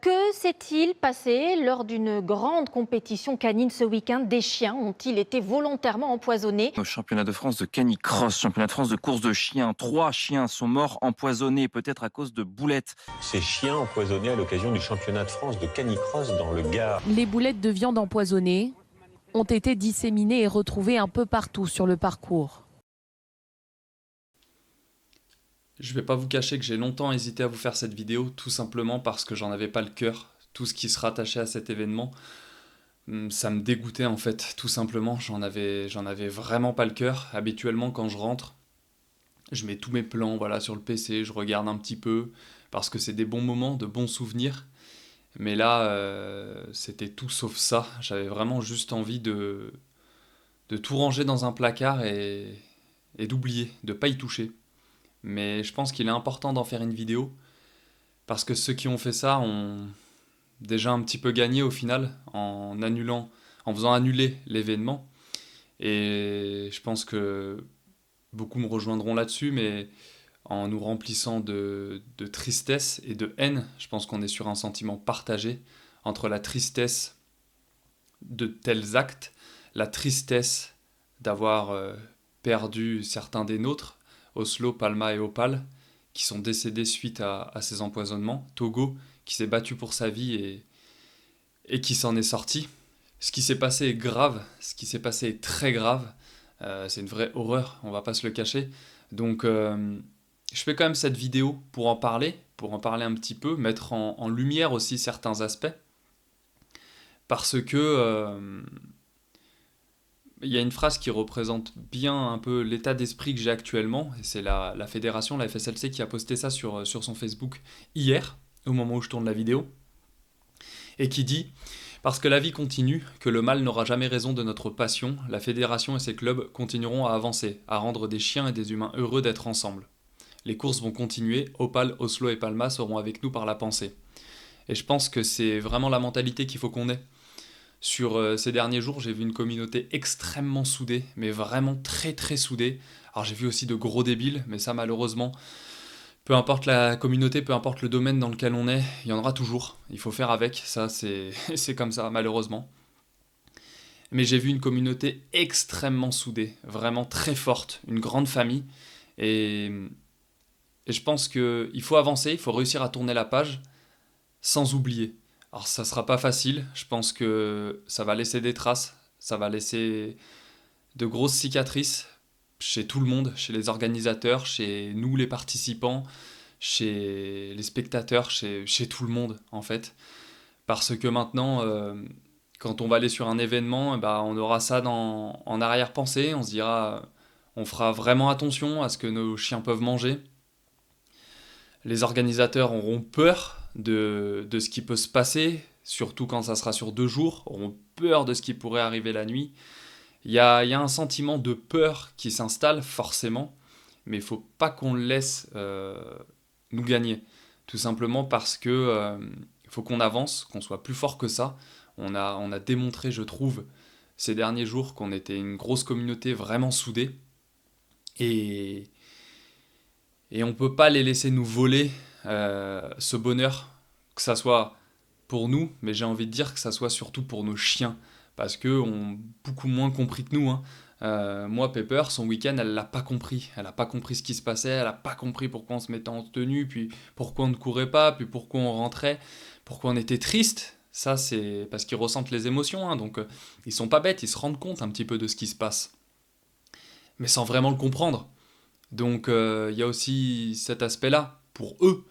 Que s'est-il passé lors d'une grande compétition canine ce week-end? Des chiens ont-ils été volontairement empoisonnés? Au championnat de France de canicross, championnat de France de course de chiens, 3 chiens sont morts empoisonnés, peut-être à cause de boulettes. Ces chiens empoisonnés à l'occasion du championnat de France de canicross dans le Gard. Les boulettes de viande empoisonnées ont été disséminées et retrouvées un peu partout sur le parcours. Je vais pas vous cacher que j'ai longtemps hésité à vous faire cette vidéo, tout simplement parce que j'en avais pas le cœur. Tout ce qui se rattachait à cet événement, ça me dégoûtait en fait, tout simplement. J'en avais vraiment pas le cœur. Habituellement, quand je rentre, je mets tous mes plans voilà, sur le PC, je regarde un petit peu, parce que c'est des bons moments, de bons souvenirs. Mais là, c'était tout sauf ça. J'avais vraiment juste envie de tout ranger dans un placard et d'oublier, de pas y toucher. Mais je pense qu'il est important d'en faire une vidéo, parce que ceux qui ont fait ça ont déjà un petit peu gagné au final, en faisant annuler l'événement. Et je pense que beaucoup me rejoindront là-dessus, mais en nous remplissant de tristesse et de haine, je pense qu'on est sur un sentiment partagé entre la tristesse de tels actes, la tristesse d'avoir perdu certains des nôtres, Oslo, Palma et Opal, qui sont décédés suite à ces empoisonnements. Togo, qui s'est battu pour sa vie et qui s'en est sorti. Ce qui s'est passé est grave, ce qui s'est passé est très grave. C'est une vraie horreur, on va pas se le cacher. Donc je fais quand même cette vidéo pour en parler un petit peu, mettre en lumière aussi certains aspects. Parce que il y a une phrase qui représente bien un peu l'état d'esprit que j'ai actuellement, et c'est la fédération, la FSLC, qui a posté ça sur son Facebook hier, au moment où je tourne la vidéo, et qui dit « Parce que la vie continue, que le mal n'aura jamais raison de notre passion, la fédération et ses clubs continueront à avancer, à rendre des chiens et des humains heureux d'être ensemble. Les courses vont continuer, Opal, Oslo et Palma seront avec nous par la pensée. » Et je pense que c'est vraiment la mentalité qu'il faut qu'on ait. Sur ces derniers jours, j'ai vu une communauté extrêmement soudée, mais vraiment très très soudée. Alors j'ai vu aussi de gros débiles, mais ça malheureusement, peu importe la communauté, peu importe le domaine dans lequel on est, il y en aura toujours. Il faut faire avec, ça c'est c'est comme ça malheureusement. Mais j'ai vu une communauté extrêmement soudée, vraiment très forte, une grande famille. Et, et je pense qu'il faut avancer, il faut réussir à tourner la page sans oublier. Alors ça sera pas facile, je pense que ça va laisser des traces, ça va laisser de grosses cicatrices chez tout le monde, chez les organisateurs, chez nous les participants, chez les spectateurs, chez tout le monde en fait. Parce que maintenant, quand on va aller sur un événement, bah, on aura ça en arrière-pensée, on se dira, on fera vraiment attention à ce que nos chiens peuvent manger. Les organisateurs auront peur de ce qui peut se passer, surtout quand ça sera sur 2 jours, auront peur de ce qui pourrait arriver la nuit. Il y a un sentiment de peur qui s'installe forcément, mais il ne faut pas qu'on le laisse nous gagner. Tout simplement parce que faut qu'on avance, qu'on soit plus fort que ça. On a démontré, je trouve, ces derniers jours qu'on était une grosse communauté vraiment soudée. Et on ne peut pas les laisser nous voler ce bonheur, que ça soit pour nous, mais j'ai envie de dire que ça soit surtout pour nos chiens, parce qu'eux ont beaucoup moins compris que nous. Hein. Moi, Pepper, son week-end, elle l'a pas compris. Elle n'a pas compris ce qui se passait, elle n'a pas compris pourquoi on se mettait en tenue, puis pourquoi on ne courait pas, puis pourquoi on rentrait, pourquoi on était triste. Ça, c'est parce qu'ils ressentent les émotions, hein, donc ils sont pas bêtes, ils se rendent compte un petit peu de ce qui se passe, mais sans vraiment le comprendre. Donc il y a aussi cet aspect-là pour eux.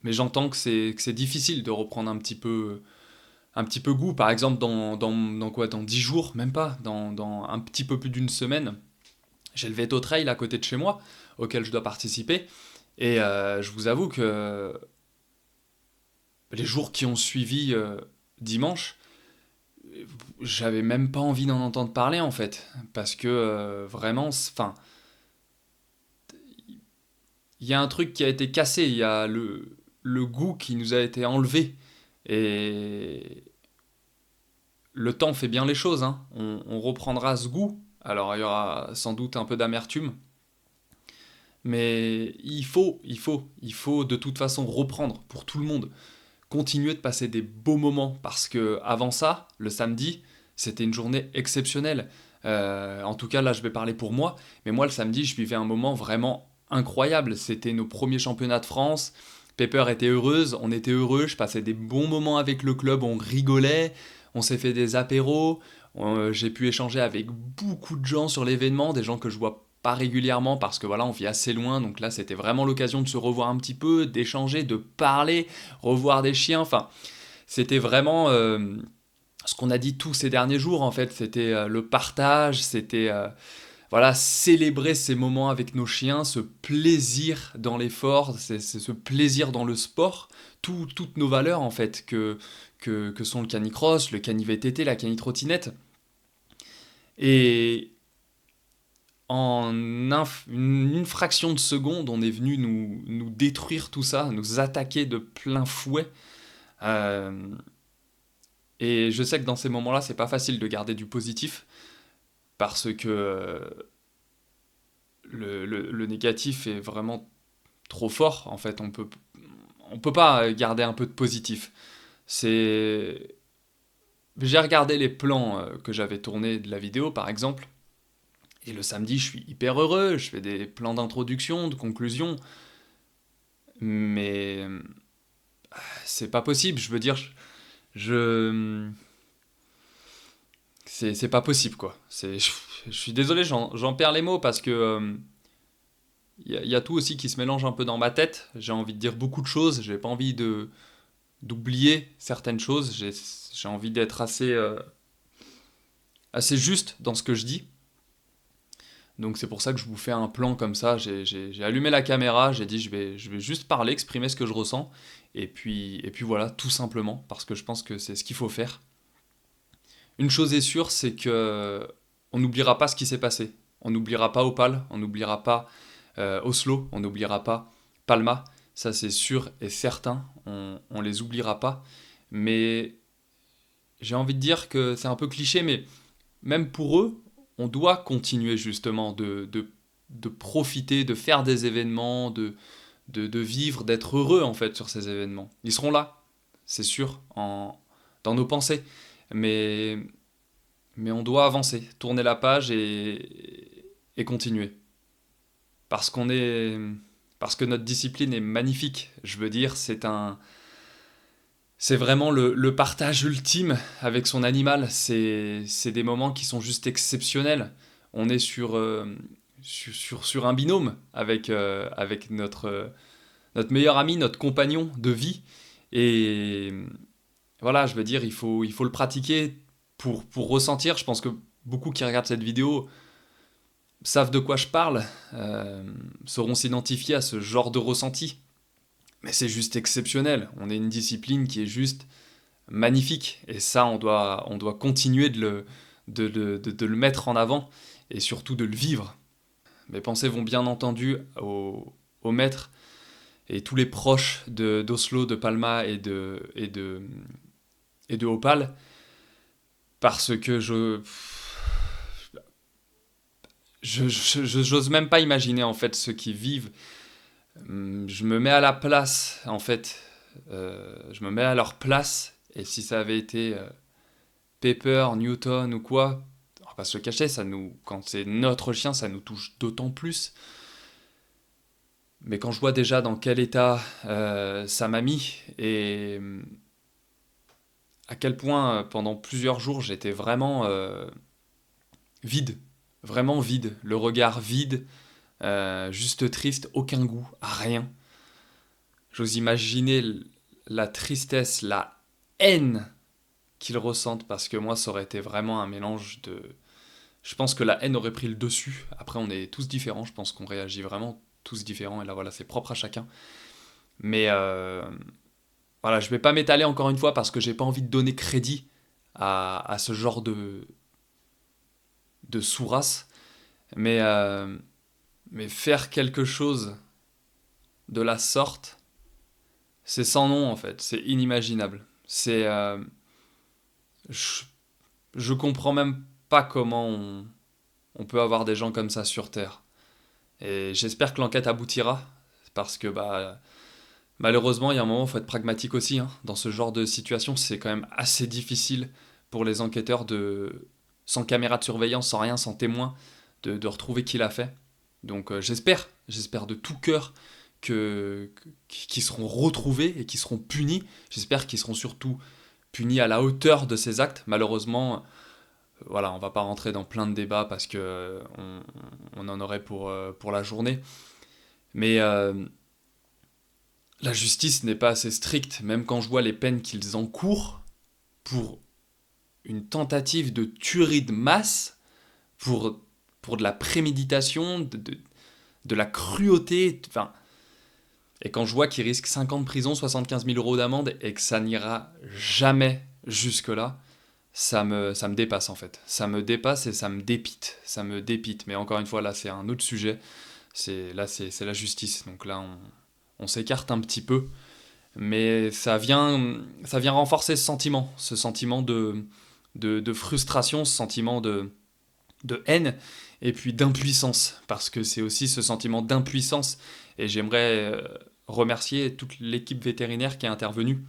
Mais j'entends que c'est difficile de reprendre un petit peu goût. Par exemple, dans quoi? Dans 10 jours, même pas, dans un petit peu plus d'une semaine, j'ai le Veto Trail à côté de chez moi, auquel je dois participer. Et je vous avoue que les jours qui ont suivi dimanche, j'avais même pas envie d'en entendre parler en fait. Parce que vraiment, enfin, il y a un truc qui a été cassé, il y a le goût qui nous a été enlevé. Et le temps fait bien les choses, hein. On reprendra ce goût. Alors il y aura sans doute un peu d'amertume, Mais il faut de toute façon reprendre pour tout le monde. Continuer de passer des beaux moments parce que avant ça, le samedi, c'était une journée exceptionnelle. En tout cas, là, je vais parler pour moi. Mais moi, le samedi, je vivais un moment vraiment incroyable. C'était nos premiers championnats de France. Pepper était heureuse, on était heureux. Je passais des bons moments avec le club. On rigolait, on s'est fait des apéros. J'ai pu échanger avec beaucoup de gens sur l'événement, des gens que je vois pas régulièrement parce que voilà, on vit assez loin. Donc là, c'était vraiment l'occasion de se revoir un petit peu, d'échanger, de parler, revoir des chiens. Enfin, c'était vraiment ce qu'on a dit tous ces derniers jours, en fait. C'était le partage, c'était voilà, célébrer ces moments avec nos chiens, ce plaisir dans l'effort, c'est ce plaisir dans le sport, toutes nos valeurs, en fait, que sont le canicross, le cani-VTT, la cani-trottinette. Et une fraction de seconde, on est venu nous détruire tout ça, nous attaquer de plein fouet. Euh, et je sais que dans ces moments-là, c'est pas facile de garder du positif parce que le négatif est vraiment trop fort. En fait, on peut pas garder un peu de positif. C'est J'ai regardé les plans que j'avais tournés de la vidéo, par exemple, et le samedi, je suis hyper heureux, je fais des plans d'introduction, de conclusion, mais c'est pas possible, je veux dire, je... c'est pas possible, quoi. Je suis désolé, j'en perds les mots, parce que y a tout aussi qui se mélange un peu dans ma tête, j'ai envie de dire beaucoup de choses, j'ai pas envie d'oublier certaines choses, j'ai envie d'être assez juste dans ce que je dis. Donc c'est pour ça que je vous fais un plan comme ça. J'ai allumé la caméra, j'ai dit je vais juste parler, exprimer ce que je ressens. Et puis voilà, tout simplement, parce que je pense que c'est ce qu'il faut faire. Une chose est sûre, c'est que on n'oubliera pas ce qui s'est passé. On n'oubliera pas Opale, on n'oubliera pas Oslo, on n'oubliera pas Palma. Ça c'est sûr et certain, on les oubliera pas. Mais j'ai envie de dire que c'est un peu cliché, mais même pour eux, on doit continuer justement de profiter, de faire des événements, de vivre, d'être heureux en fait sur ces événements. Ils seront là, c'est sûr, dans nos pensées. Mais, mais on doit avancer, tourner la page et continuer. Parce parce que notre discipline est magnifique. Je veux dire, c'est vraiment le partage ultime avec son animal. C'est des moments qui sont juste exceptionnels. On est sur un binôme avec notre meilleur ami, notre compagnon de vie. Et voilà, je veux dire, il faut le pratiquer pour ressentir. Je pense que beaucoup qui regardent cette vidéo savent de quoi je parle, sauront s'identifier à ce genre de ressenti. Mais c'est juste exceptionnel. On est une discipline qui est juste magnifique. Et ça, on doit continuer de le mettre en avant et surtout de le vivre. Mes pensées vont bien entendu au maître et tous les proches d'Oslo, de Palma et de Opale. Parce que j'ose même pas imaginer en fait ceux qui vivent. Je me mets à la place, en fait. Je me mets à leur place. Et si ça avait été Pepper, Newton ou quoi, on va pas se le cacher, quand c'est notre chien, ça nous touche d'autant plus. Mais quand je vois déjà dans quel état ça m'a mis et à quel point pendant plusieurs jours j'étais vraiment vide, vraiment vide, le regard vide. Juste triste, aucun goût, rien. J'ose imaginer la tristesse, la haine qu'ils ressentent, parce que moi, ça aurait été vraiment un mélange de... Je pense que la haine aurait pris le dessus. Après, on est tous différents, je pense qu'on réagit vraiment tous différents, et là, voilà, c'est propre à chacun. Mais voilà, je vais pas m'étaler encore une fois, parce que j'ai pas envie de donner crédit à ce genre de sous-race. Mais faire quelque chose de la sorte, c'est sans nom en fait, c'est inimaginable. Je comprends même pas comment on peut avoir des gens comme ça sur Terre. Et j'espère que l'enquête aboutira, parce que malheureusement, il y a un moment, il faut être pragmatique aussi, hein. Dans ce genre de situation, c'est quand même assez difficile pour les enquêteurs sans caméra de surveillance, sans rien, sans témoin, de retrouver qui l'a fait. Donc j'espère de tout cœur qu'ils seront retrouvés et qu'ils seront punis. J'espère qu'ils seront surtout punis à la hauteur de ces actes. Malheureusement, voilà, on va pas rentrer dans plein de débats parce que on en aurait pour la journée. Mais la justice n'est pas assez stricte, même quand je vois les peines qu'ils encourent pour une tentative de tuerie de masse, pour de la préméditation, de la cruauté. Enfin, et quand je vois qu'ils risquent 5 ans de prison, 75 000 euros d'amende et que ça n'ira jamais jusque-là, ça me dépasse en fait. Ça me dépasse et ça me dépite. Ça me dépite. Mais encore une fois, là, c'est un autre sujet. C'est la justice. Donc là, on s'écarte un petit peu. Mais ça vient renforcer ce sentiment de frustration, ce sentiment de haine et puis d'impuissance. Parce que c'est aussi ce sentiment d'impuissance. Et j'aimerais remercier toute l'équipe vétérinaire qui est intervenue.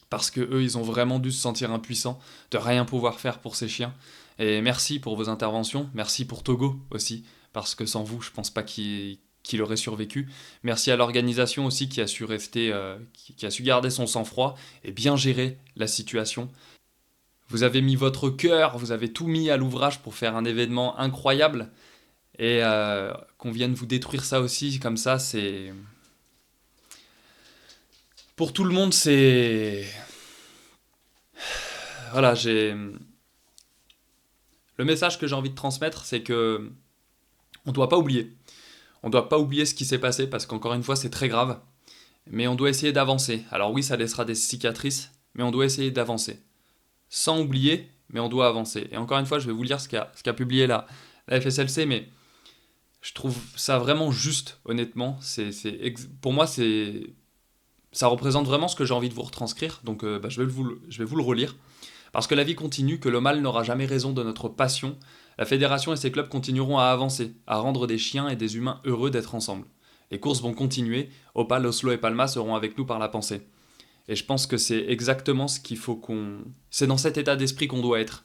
Parce que eux, ils ont vraiment dû se sentir impuissants, de rien pouvoir faire pour ces chiens. Et merci pour vos interventions, merci pour Togo aussi, parce que sans vous, je pense pas qu'il aurait survécu. Merci à l'organisation aussi qui a su rester, qui a su garder son sang-froid et bien gérer la situation. Vous avez mis votre cœur, vous avez tout mis à l'ouvrage pour faire un événement incroyable. Et qu'on vienne vous détruire ça aussi, comme ça, c'est... Pour tout le monde, c'est... Voilà, Le message que j'ai envie de transmettre, c'est que on doit pas oublier. On doit pas oublier ce qui s'est passé, parce qu'encore une fois, c'est très grave. Mais on doit essayer d'avancer. Alors oui, ça laissera des cicatrices, mais on doit essayer d'avancer. Sans oublier, mais on doit avancer. Et encore une fois, je vais vous lire ce qu'a publié la FSLC, mais je trouve ça vraiment juste, honnêtement. Pour moi, ça représente vraiment ce que j'ai envie de vous retranscrire, donc je vais vous le relire. Parce que la vie continue, que le mal n'aura jamais raison de notre passion, la fédération et ses clubs continueront à avancer, à rendre des chiens et des humains heureux d'être ensemble. Les courses vont continuer, Opal, Oslo et Palma seront avec nous par la pensée. Et je pense que c'est exactement ce qu'il faut C'est dans cet état d'esprit qu'on doit être.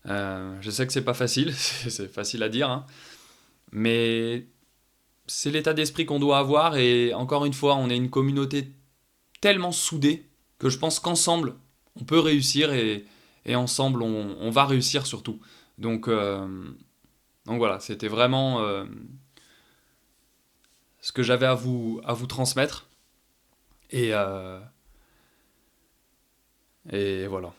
Je sais que c'est pas facile, c'est facile à dire, hein, mais c'est l'état d'esprit qu'on doit avoir, et encore une fois, on est une communauté tellement soudée que je pense qu'ensemble, on peut réussir, et ensemble, on va réussir surtout. Donc voilà, c'était vraiment ce que j'avais à vous transmettre. Et voilà.